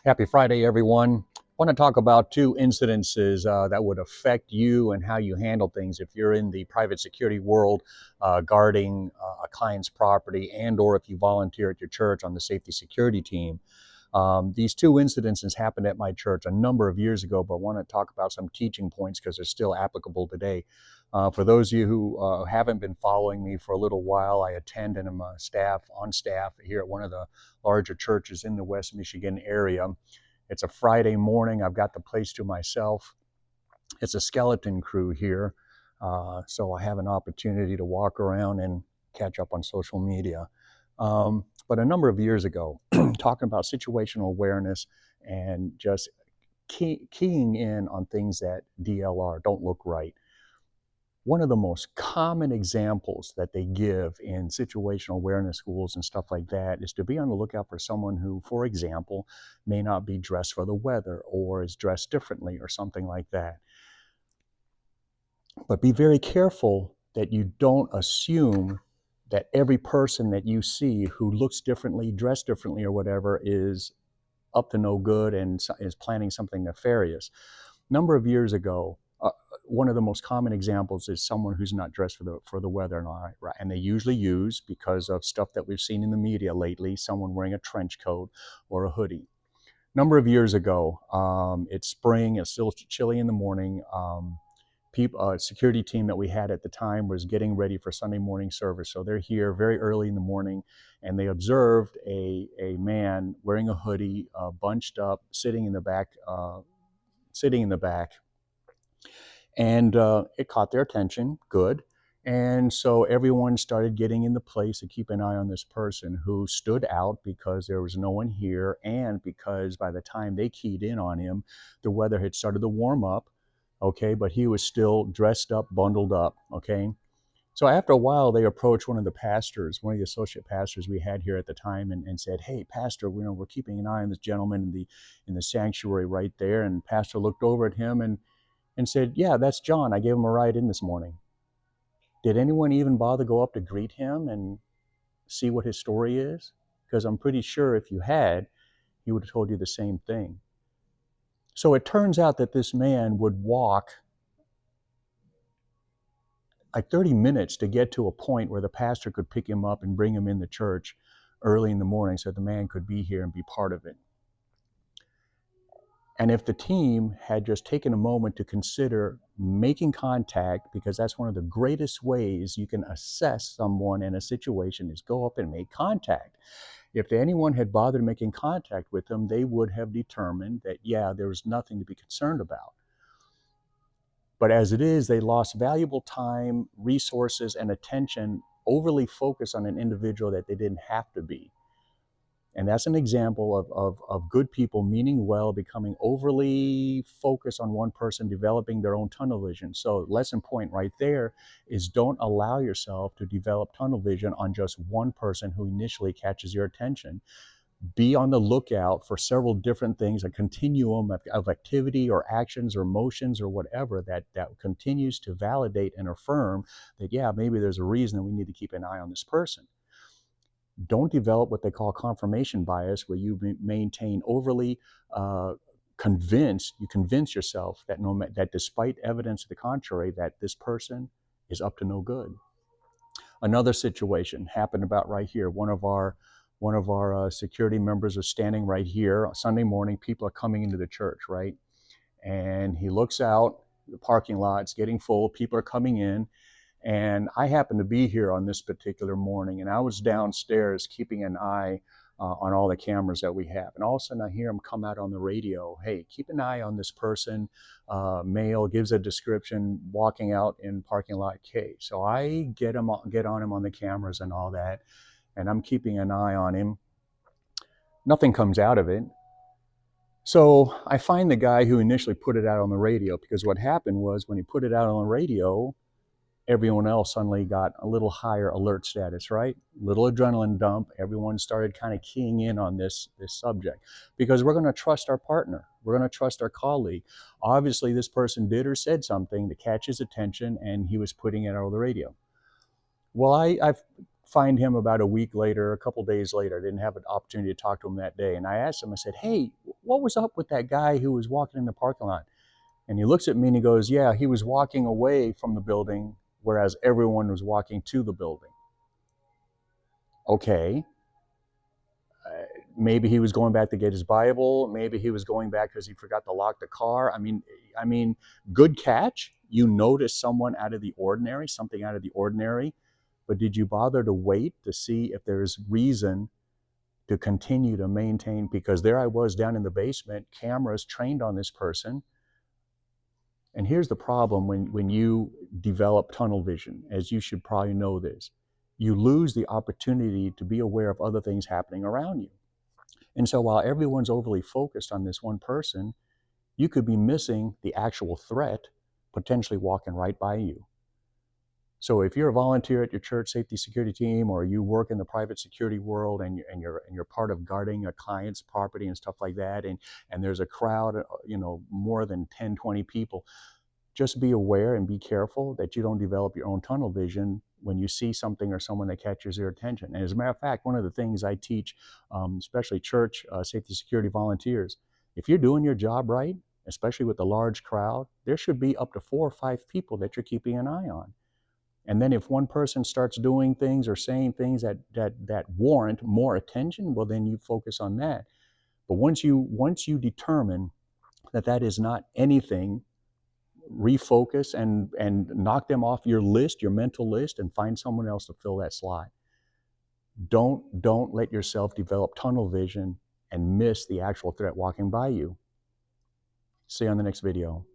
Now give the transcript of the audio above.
Happy Friday, everyone. I want to talk about two incidences that would affect you and how you handle things if you're in the private security world, guarding a client's property, and or if you volunteer at your church on the safety security team. These two incidences happened at my church a number of years ago, but I want to talk about some teaching points because they're still applicable today. For those of you who haven't been following me for a little while, I attend and I'm on staff here at one of the larger churches in the West Michigan area. It's a Friday morning. I've got the place to myself. It's a skeleton crew here, so I have an opportunity to walk around and catch up on social media. But a number of years ago, talking about situational awareness and just keying in on things that DLR don't look right. One of the most common examples that they give in situational awareness schools and stuff like that is to be on the lookout for someone who, for example, may not be dressed for the weather or is dressed differently or something like that. But be very careful that you don't assume that every person that you see who looks differently, dressed differently, or whatever is up to no good and is planning something nefarious. A number of years ago, one of the most common examples is someone who's not dressed for the weather and all right. And they usually use, because of stuff that we've seen in the media lately, someone wearing a trench coat or a hoodie. A number of years ago, it's spring, it's still chilly in the morning. Security team that we had at the time was getting ready for Sunday morning service. So they're here very early in the morning, and they observed a man wearing a hoodie, bunched up, sitting in the back, and it caught their attention. Good. And so everyone started getting in the place to keep an eye on this person who stood out because there was no one here, and because by the time they keyed in on him, the weather had started to warm up. Okay, but he was still dressed up, bundled up. Okay, so after a while, they approached one of the pastors, one of the associate pastors we had here at the time, and said, "Hey, pastor, we're keeping an eye on this gentleman in the sanctuary right there." And pastor looked over at him and said, "Yeah, that's John. I gave him a ride in this morning." Did anyone even bother go up to greet him and see what his story is? Because I'm pretty sure if you had, he would have told you the same thing. So it turns out that this man would walk like 30 minutes to get to a point where the pastor could pick him up and bring him in the church early in the morning so the man could be here and be part of it. And if the team had just taken a moment to consider making contact, because that's one of the greatest ways you can assess someone in a situation, is go up and make contact. If anyone had bothered making contact with them, they would have determined that, yeah, there was nothing to be concerned about. But as it is, they lost valuable time, resources, and attention, overly focused on an individual that they didn't have to be. And that's an example of good people meaning well, becoming overly focused on one person, developing their own tunnel vision. So lesson point right there is, don't allow yourself to develop tunnel vision on just one person who initially catches your attention. Be on the lookout for several different things, a continuum of activity or actions or motions or whatever that continues to validate and affirm that, yeah, maybe there's a reason that we need to keep an eye on this person. Don't develop what they call confirmation bias, where you maintain overly you convince yourself that that despite evidence to the contrary, that this person is up to no good. Another situation happened about right here. One of our security members was standing right here. Sunday morning, people are coming into the church, right? And he looks out, the parking lot's getting full, people are coming in. And I happened to be here on this particular morning, and I was downstairs keeping an eye on all the cameras that we have. And all of a sudden I hear him come out on the radio, "Hey, keep an eye on this person, male," gives a description, walking out in parking lot K. So I get on him on the cameras and all that, and I'm keeping an eye on him. Nothing comes out of it. So I find the guy who initially put it out on the radio, because what happened was when he put it out on the radio, everyone else suddenly got a little higher alert status, right? Little adrenaline dump. Everyone started kind of keying in on this subject, because we're going to trust our partner. We're going to trust our colleague. Obviously, this person did or said something to catch his attention, and he was putting it out on the radio. Well, I find him about a week later, a couple days later. I didn't have an opportunity to talk to him that day. And I asked him, I said, "Hey, what was up with that guy who was walking in the parking lot? And he looks at me and he goes, yeah, he was walking away from the building, whereas everyone was walking to the building. Okay. Maybe he was going back to get his Bible. Maybe he was going back because he forgot to lock the car. I mean, good catch. You noticed someone out of the ordinary, something out of the ordinary, but did you bother to wait to see if there's reason to continue to maintain? Because there I was down in the basement, cameras trained on this person. And here's the problem when you develop tunnel vision, as you should probably know this, you lose the opportunity to be aware of other things happening around you. And so while everyone's overly focused on this one person, you could be missing the actual threat potentially walking right by you. So if you're a volunteer at your church safety security team, or you work in the private security world and you're part of guarding a client's property and stuff like that, and there's a crowd, more than 10, 20 people, just be aware and be careful that you don't develop your own tunnel vision when you see something or someone that catches your attention. And as a matter of fact, one of the things I teach, especially church safety security volunteers, if you're doing your job right, especially with a large crowd, there should be up to 4 or 5 people that you're keeping an eye on. And then if one person starts doing things or saying things that warrant more attention, well, then you focus on that. But once you determine that that is not anything, refocus and knock them off your list, your mental list, and find someone else to fill that slot. Don't let yourself develop tunnel vision and miss the actual threat walking by you. See you on the next video.